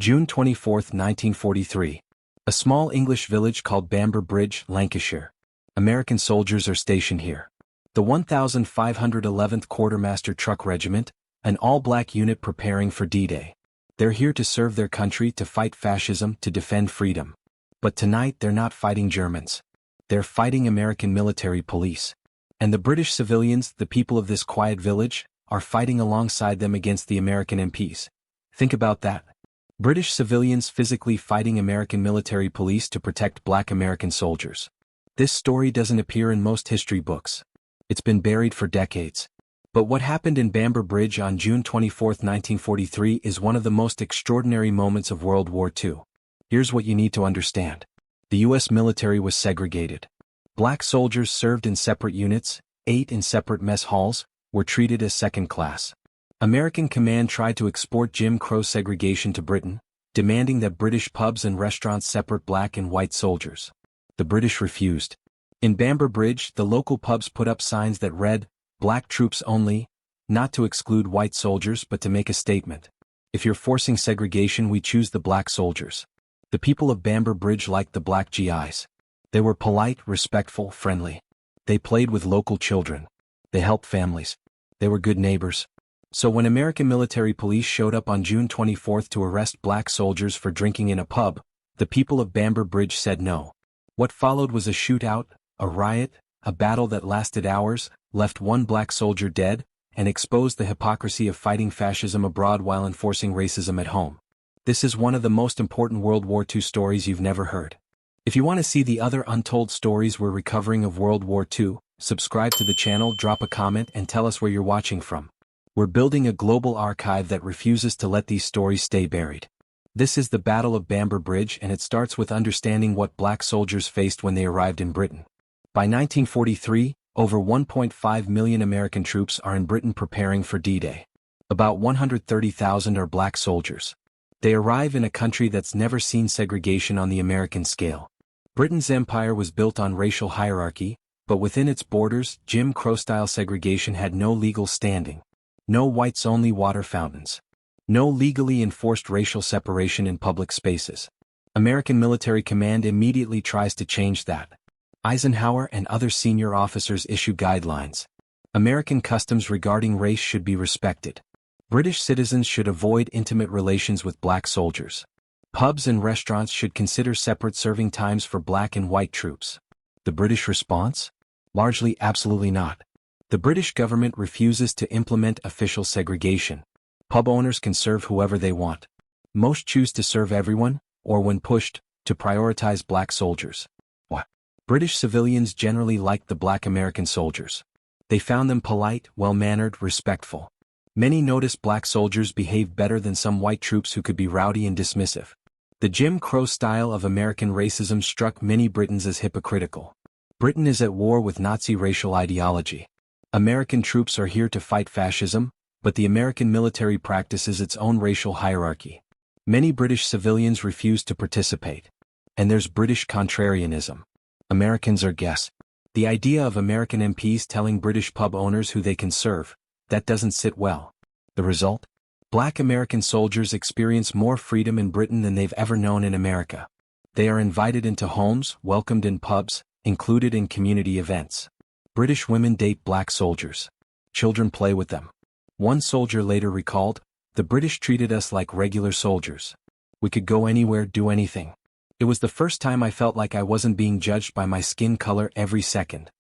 June 24, 1943. A small English village called Bamber Bridge, Lancashire. American soldiers are stationed here. The 1511th Quartermaster Truck Regiment, an all-black unit preparing for D-Day. They're here to serve their country, to fight fascism, to defend freedom. But tonight they're not fighting Germans. They're fighting American military police. And the British civilians, the people of this quiet village, are fighting alongside them against the American MPs. Think about that. British civilians physically fighting American military police to protect black American soldiers. This story doesn't appear in most history books. It's been buried for decades. But what happened in Bamber Bridge on June 24, 1943 is one of the most extraordinary moments of World War II. Here's what you need to understand. The U.S. military was segregated. Black soldiers served in separate units, ate in separate mess halls, were treated as second class. American command tried to export Jim Crow segregation to Britain, demanding that British pubs and restaurants separate black and white soldiers. The British refused. In Bamber Bridge, the local pubs put up signs that read, "Black troops only," not to exclude white soldiers but to make a statement. If you're forcing segregation, we choose the black soldiers. The people of Bamber Bridge liked the black GIs. They were polite, respectful, friendly. They played with local children. They helped families. They were good neighbors. So when American military police showed up on June 24 to arrest black soldiers for drinking in a pub, the people of Bamber Bridge said no. What followed was a shootout, a riot, a battle that lasted hours, left one black soldier dead, and exposed the hypocrisy of fighting fascism abroad while enforcing racism at home. This is one of the most important World War II stories you've never heard. If you want to see the other untold stories we're recovering of World War II, subscribe to the channel, drop a comment, and tell us where you're watching from. We're building a global archive that refuses to let these stories stay buried. This is the Battle of Bamber Bridge, and it starts with understanding what black soldiers faced when they arrived in Britain. By 1943, over 1.5 million American troops are in Britain preparing for D-Day. About 130,000 are black soldiers. They arrive in a country that's never seen segregation on the American scale. Britain's empire was built on racial hierarchy, but within its borders, Jim Crow-style segregation had no legal standing. No whites-only water fountains. No legally enforced racial separation in public spaces. American military command immediately tries to change that. Eisenhower and other senior officers issue guidelines. American customs regarding race should be respected. British citizens should avoid intimate relations with black soldiers. Pubs and restaurants should consider separate serving times for black and white troops. The British response? Largely absolutely not. The British government refuses to implement official segregation. Pub owners can serve whoever they want. Most choose to serve everyone, or when pushed, to prioritize black soldiers. British civilians generally liked the black American soldiers. They found them polite, well-mannered, respectful. Many noticed black soldiers behaved better than some white troops who could be rowdy and dismissive. The Jim Crow style of American racism struck many Britons as hypocritical. Britain is at war with Nazi racial ideology. American troops are here to fight fascism, but the American military practices its own racial hierarchy. Many British civilians refuse to participate. And there's British contrarianism. Americans are guests. The idea of American MPs telling British pub owners who they can serve, that doesn't sit well. The result? Black American soldiers experience more freedom in Britain than they've ever known in America. They are invited into homes, welcomed in pubs, included in community events. British women date black soldiers. Children play with them. One soldier later recalled, "The British treated us like regular soldiers. We could go anywhere, do anything. It was the first time I felt like I wasn't being judged by my skin color every second."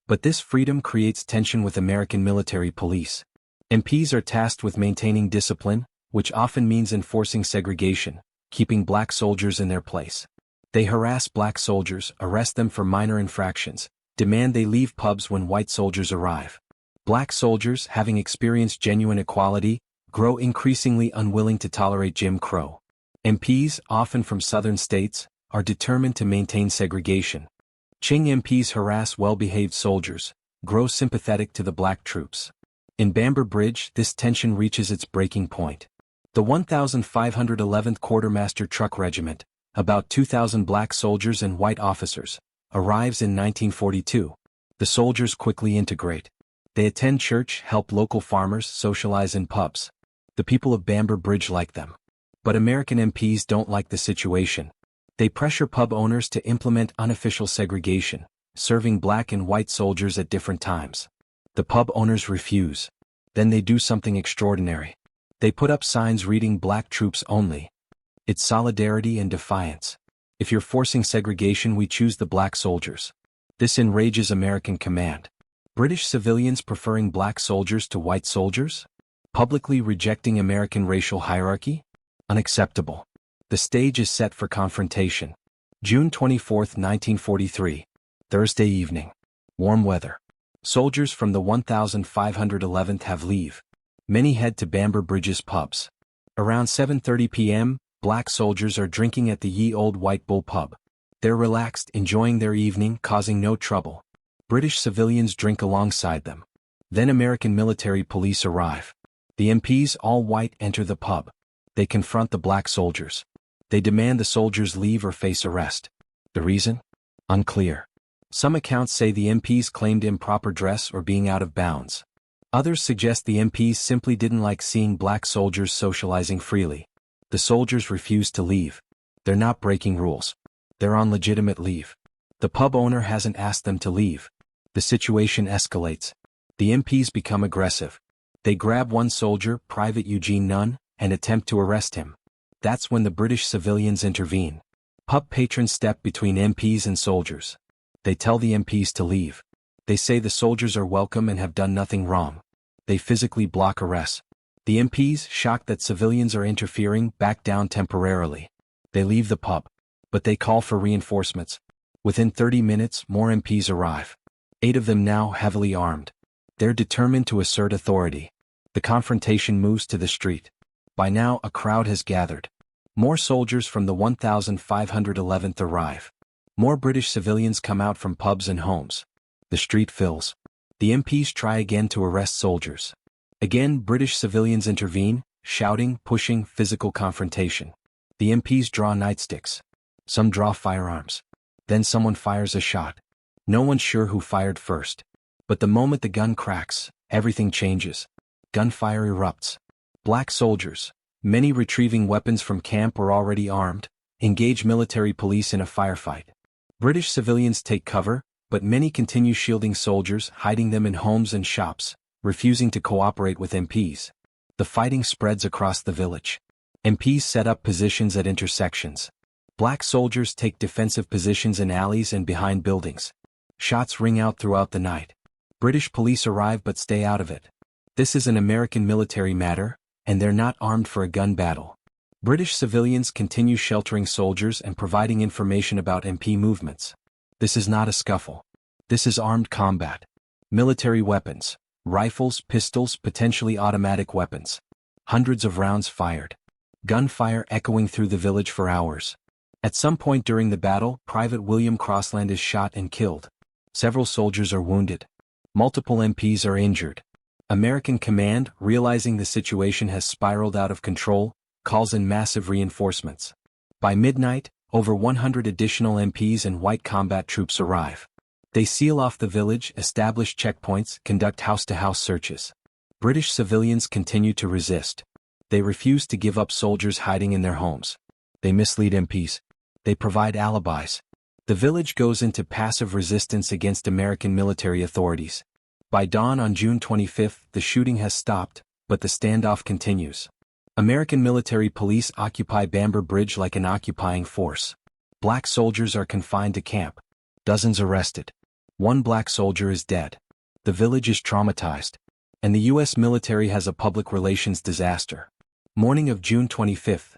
But this freedom creates tension with American military police. MPs are tasked with maintaining discipline, which often means enforcing segregation, keeping black soldiers in their place. They harass black soldiers, arrest them for minor infractions, demand they leave pubs when white soldiers arrive. Black soldiers, having experienced genuine equality, grow increasingly unwilling to tolerate Jim Crow. MPs, often from southern states, are determined to maintain segregation. Ching MPs harass well-behaved soldiers, grow sympathetic to the black troops. In Bamber Bridge, this tension reaches its breaking point. The 1511th Quartermaster Truck Regiment, about 2,000 black soldiers and white officers, arrives in 1942. The soldiers quickly integrate. They attend church, help local farmers, socialize in pubs. The people of Bamber Bridge like them. But American MPs don't like the situation. They pressure pub owners to implement unofficial segregation, serving black and white soldiers at different times. The pub owners refuse. Then they do something extraordinary. They put up signs reading "Black troops only." It's solidarity and defiance. If you're forcing segregation, we choose the black soldiers. This enrages American command. British civilians preferring black soldiers to white soldiers? Publicly rejecting American racial hierarchy? Unacceptable. The stage is set for confrontation. June 24, 1943. Thursday evening. Warm weather. Soldiers from the 1511th have leave. Many head to Bamber Bridge's pubs. Around 7:30 p.m., black soldiers are drinking at the Ye Old White Bull pub. They're relaxed, enjoying their evening, causing no trouble. British civilians drink alongside them. Then American military police arrive. The MPs, all white, enter the pub. They confront the black soldiers. They demand the soldiers leave or face arrest. The reason? Unclear. Some accounts say the MPs claimed improper dress or being out of bounds. Others suggest the MPs simply didn't like seeing black soldiers socializing freely. The soldiers refuse to leave. They're not breaking rules. They're on legitimate leave. The pub owner hasn't asked them to leave. The situation escalates. The MPs become aggressive. They grab one soldier, Private Eugene Nunn, and attempt to arrest him. That's when the British civilians intervene. Pub patrons step between MPs and soldiers. They tell the MPs to leave. They say the soldiers are welcome and have done nothing wrong. They physically block arrests. The MPs, shocked that civilians are interfering, back down temporarily. They leave the pub. But they call for reinforcements. Within 30 minutes, more MPs arrive. 8 of them now heavily armed. They're determined to assert authority. The confrontation moves to the street. By now, a crowd has gathered. More soldiers from the 1511th arrive. More British civilians come out from pubs and homes. The street fills. The MPs try again to arrest soldiers. Again, British civilians intervene, shouting, pushing, physical confrontation. The MPs draw nightsticks. Some draw firearms. Then someone fires a shot. No one's sure who fired first. But the moment the gun cracks, everything changes. Gunfire erupts. Black soldiers, many retrieving weapons from camp or already armed, engage military police in a firefight. British civilians take cover, but many continue shielding soldiers, hiding them in homes and shops, refusing to cooperate with MPs. The fighting spreads across the village. MPs set up positions at intersections. Black soldiers take defensive positions in alleys and behind buildings. Shots ring out throughout the night. British police arrive but stay out of it. This is an American military matter, and they're not armed for a gun battle. British civilians continue sheltering soldiers and providing information about MP movements. This is not a scuffle. This is armed combat. Military weapons, rifles, pistols, potentially automatic weapons. Hundreds of rounds fired. Gunfire echoing through the village for hours. At some point during the battle, Private William Crossland is shot and killed. Several soldiers are wounded. Multiple MPs are injured. American command, realizing the situation has spiraled out of control, calls in massive reinforcements. By midnight, over 100 additional MPs and white combat troops arrive. They seal off the village, establish checkpoints, conduct house-to-house searches. British civilians continue to resist. They refuse to give up soldiers hiding in their homes. They mislead MPs. They provide alibis. The village goes into passive resistance against American military authorities. By dawn on June 25, the shooting has stopped, but the standoff continues. American military police occupy Bamber Bridge like an occupying force. Black soldiers are confined to camp. Dozens arrested. One black soldier is dead. The village is traumatized. And the U.S. military has a public relations disaster. Morning of June 25.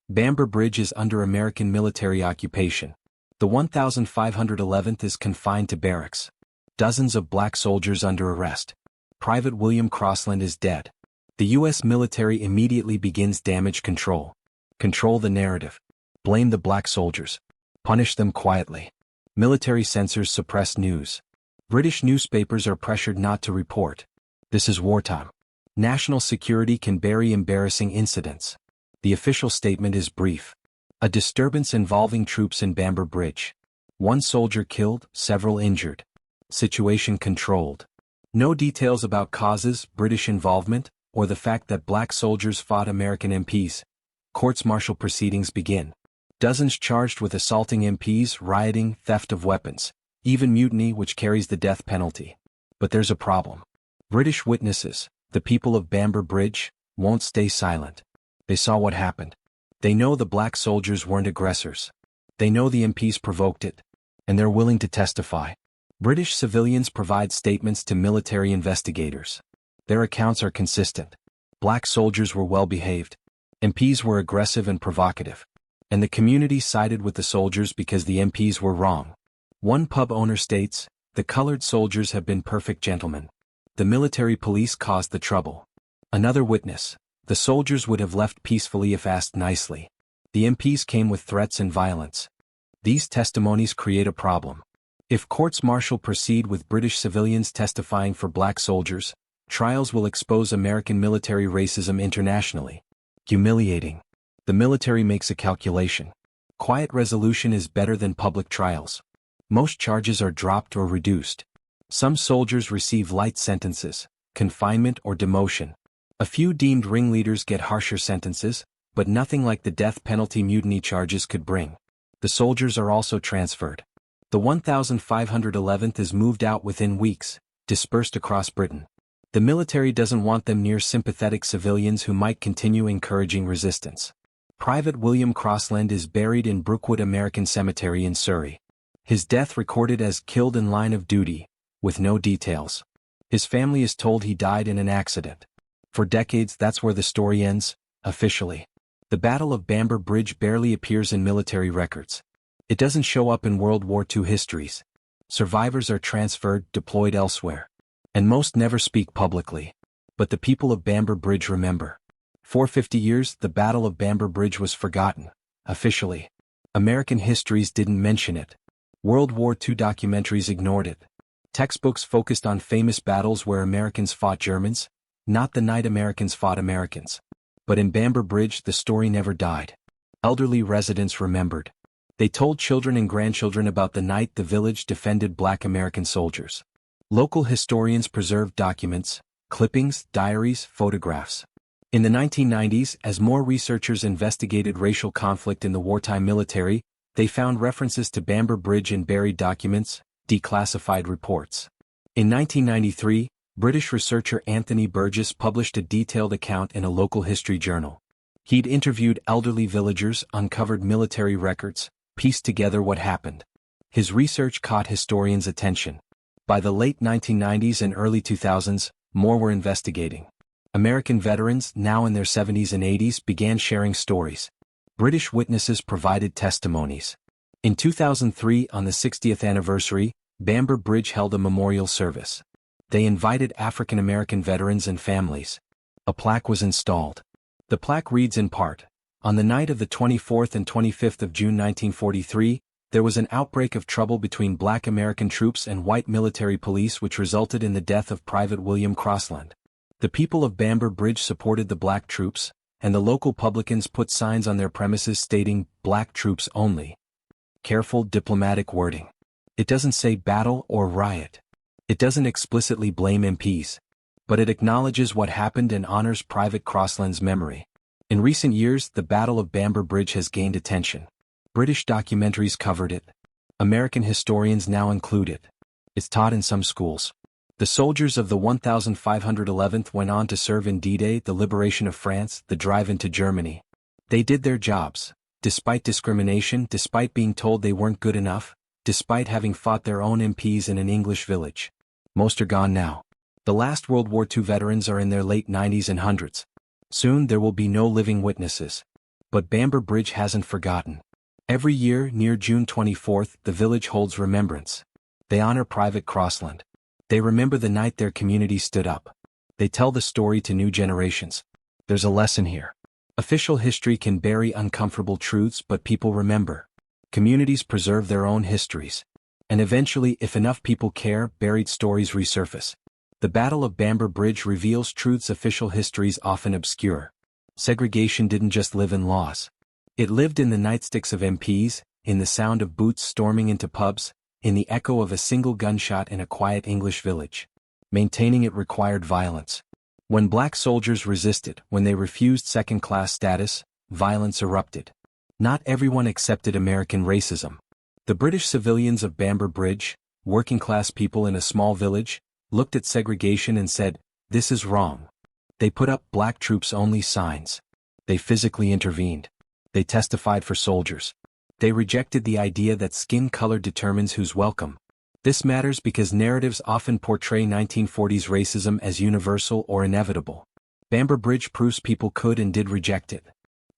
Bamber Bridge is under American military occupation. The 1511th is confined to barracks. Dozens of black soldiers under arrest. Private William Crossland is dead. The U.S. military immediately begins damage control. Control the narrative. Blame the black soldiers. Punish them quietly. Military censors suppress news. British newspapers are pressured not to report. This is wartime. National security can bury embarrassing incidents. The official statement is brief. A disturbance involving troops in Bamber Bridge. One soldier killed, several injured. Situation controlled. No details about causes, British involvement, or the fact that black soldiers fought American MPs. Courts-martial proceedings begin. Dozens charged with assaulting MPs, rioting, theft of weapons, even mutiny, which carries the death penalty. But there's a problem. British witnesses, the people of Bamber Bridge, won't stay silent. They saw what happened. They know the black soldiers weren't aggressors. They know the MPs provoked it. And they're willing to testify. British civilians provide statements to military investigators. Their accounts are consistent. Black soldiers were well behaved. MPs were aggressive and provocative. And the community sided with the soldiers because the MPs were wrong. One pub owner states, "The colored soldiers have been perfect gentlemen. The military police caused the trouble." Another witness, "The soldiers would have left peacefully if asked nicely. The MPs came with threats and violence." These testimonies create a problem. If courts-martial proceed with British civilians testifying for black soldiers, trials will expose American military racism internationally. Humiliating. The military makes a calculation. Quiet resolution is better than public trials. Most charges are dropped or reduced. Some soldiers receive light sentences, confinement or demotion. A few deemed ringleaders get harsher sentences, but nothing like the death penalty mutiny charges could bring. The soldiers are also transferred. The 1,511th is moved out within weeks, dispersed across Britain. The military doesn't want them near sympathetic civilians who might continue encouraging resistance. Private William Crossland is buried in Brookwood American Cemetery in Surrey. His death recorded as killed in line of duty, with no details. His family is told he died in an accident. For decades that's where the story ends, officially. The Battle of Bamber Bridge barely appears in military records. It doesn't show up in World War II histories. Survivors are transferred, deployed elsewhere. And most never speak publicly. But the people of Bamber Bridge remember. For 50 years, the Battle of Bamber Bridge was forgotten, officially. American histories didn't mention it. World War II documentaries ignored it. Textbooks focused on famous battles where Americans fought Germans, not the night Americans fought Americans. But in Bamber Bridge, the story never died. Elderly residents remembered. They told children and grandchildren about the night the village defended black American soldiers. Local historians preserved documents, clippings, diaries, photographs. In the 1990s, as more researchers investigated racial conflict in the wartime military, they found references to Bamber Bridge in buried documents, declassified reports. In 1993, British researcher Anthony Burgess published a detailed account in a local history journal. He'd interviewed elderly villagers, uncovered military records, pieced together what happened. His research caught historians' attention. By the late 1990s and early 2000s, more were investigating. American veterans, now in their 70s and 80s, began sharing stories. British witnesses provided testimonies. In 2003, on the 60th anniversary, Bamber Bridge held a memorial service. They invited African American veterans and families. A plaque was installed. The plaque reads in part, "On the night of the 24th and 25th of June 1943, there was an outbreak of trouble between black American troops and white military police which resulted in the death of Private William Crossland. The people of Bamber Bridge supported the black troops, and the local publicans put signs on their premises stating, 'Black troops only.'" Careful diplomatic wording. It doesn't say battle or riot. It doesn't explicitly blame MPs. But it acknowledges what happened and honors Private Crossland's memory. In recent years, the Battle of Bamber Bridge has gained attention. British documentaries covered it. American historians now include it. It's taught in some schools. The soldiers of the 1,511th went on to serve in D-Day, the liberation of France, the drive into Germany. They did their jobs, despite discrimination, despite being told they weren't good enough, despite having fought their own MPs in an English village. Most are gone now. The last World War II veterans are in their late 90s and hundreds. Soon there will be no living witnesses. But Bamber Bridge hasn't forgotten. Every year, near June 24th, the village holds remembrance. They honor Private Crossland. They remember the night their community stood up. They tell the story to new generations. There's a lesson here. Official history can bury uncomfortable truths, but people remember. Communities preserve their own histories. And eventually, if enough people care, buried stories resurface. The Battle of Bamber Bridge reveals truths official histories often obscure. Segregation didn't just live in laws. It lived in the nightsticks of MPs, in the sound of boots storming into pubs, in the echo of a single gunshot in a quiet English village. Maintaining it required violence. When black soldiers resisted, when they refused second-class status, violence erupted. Not everyone accepted American racism. The British civilians of Bamber Bridge, working-class people in a small village, looked at segregation and said, "This is wrong." They put up black troops only signs. They physically intervened. They testified for soldiers. They rejected the idea that skin color determines who's welcome. This matters because narratives often portray 1940s racism as universal or inevitable. Bamber Bridge proves people could and did reject it.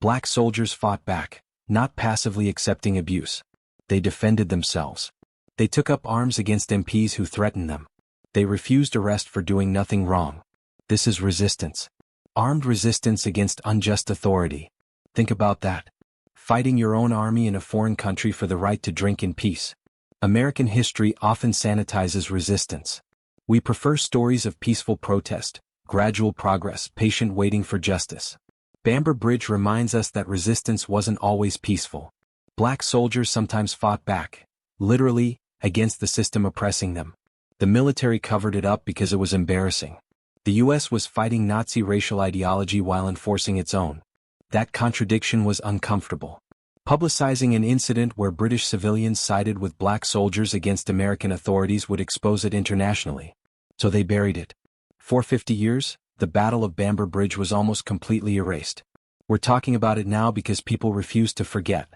Black soldiers fought back, not passively accepting abuse. They defended themselves. They took up arms against MPs who threatened them. They refused arrest for doing nothing wrong. This is resistance. Armed resistance against unjust authority. Think about that. Fighting your own army in a foreign country for the right to drink in peace. American history often sanitizes resistance. We prefer stories of peaceful protest, gradual progress, patient waiting for justice. Bamber Bridge reminds us that resistance wasn't always peaceful. Black soldiers sometimes fought back, literally, against the system oppressing them. The military covered it up because it was embarrassing. The U.S. was fighting Nazi racial ideology while enforcing its own. That contradiction was uncomfortable. Publicizing an incident where British civilians sided with black soldiers against American authorities would expose it internationally. So they buried it. For 50 years, the Battle of Bamber Bridge was almost completely erased. We're talking about it now because people refuse to forget.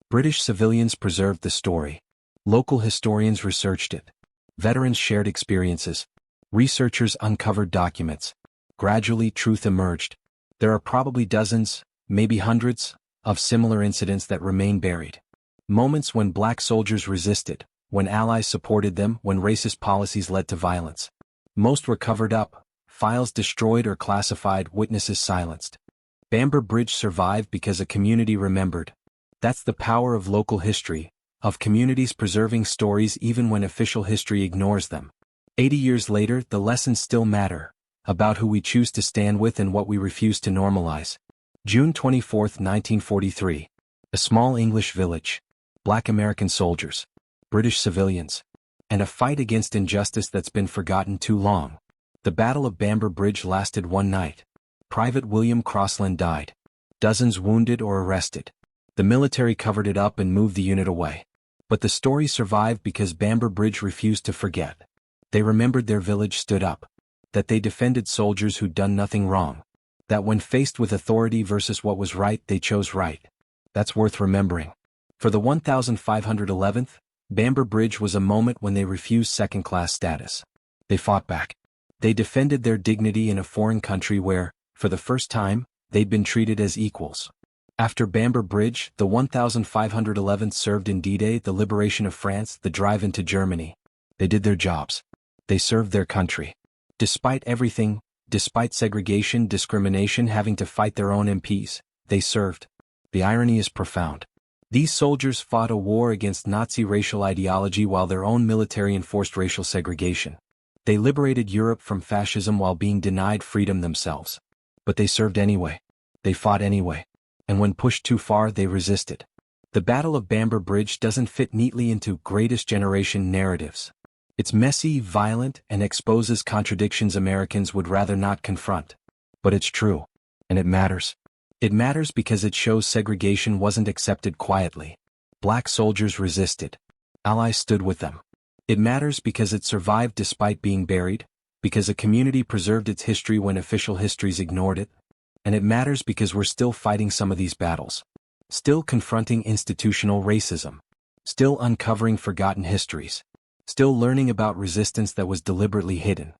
British civilians preserved the story. Local historians researched it. Veterans shared experiences. Researchers uncovered documents. Gradually, truth emerged. There are probably dozens, maybe hundreds, of similar incidents that remain buried. Moments when black soldiers resisted, when allies supported them, when racist policies led to violence. Most were covered up, files destroyed or classified, witnesses silenced. Bamber Bridge survived because a community remembered. That's the power of local history, of communities preserving stories even when official history ignores them. 80 years later, the lessons still matter, about who we choose to stand with and what we refuse to normalize. June 24, 1943. A small English village. Black American soldiers. British civilians. And a fight against injustice that's been forgotten too long. The Battle of Bamber Bridge lasted one night. Private William Crossland died. Dozens wounded or arrested. The military covered it up and moved the unit away. But the story survived because Bamber Bridge refused to forget. They remembered their village stood up. That they defended soldiers who'd done nothing wrong. That when faced with authority versus what was right, they chose right. That's worth remembering. For the 1511th, Bamber Bridge was a moment when they refused second-class status. They fought back. They defended their dignity in a foreign country where, for the first time, they'd been treated as equals. After Bamber Bridge, the 1511th served in D-Day, the liberation of France, the drive into Germany. They did their jobs. They served their country. Despite everything, despite segregation, discrimination, having to fight their own MPs, they served. The irony is profound. These soldiers fought a war against Nazi racial ideology while their own military enforced racial segregation. They liberated Europe from fascism while being denied freedom themselves. But they served anyway. They fought anyway. And when pushed too far, they resisted. The Battle of Bamber Bridge doesn't fit neatly into greatest generation narratives. It's messy, violent, and exposes contradictions Americans would rather not confront. But it's true. And it matters. It matters because it shows segregation wasn't accepted quietly. Black soldiers resisted. Allies stood with them. It matters because it survived despite being buried, because a community preserved its history when official histories ignored it. And it matters because we're still fighting some of these battles. Still confronting institutional racism. Still uncovering forgotten histories. Still learning about resistance that was deliberately hidden.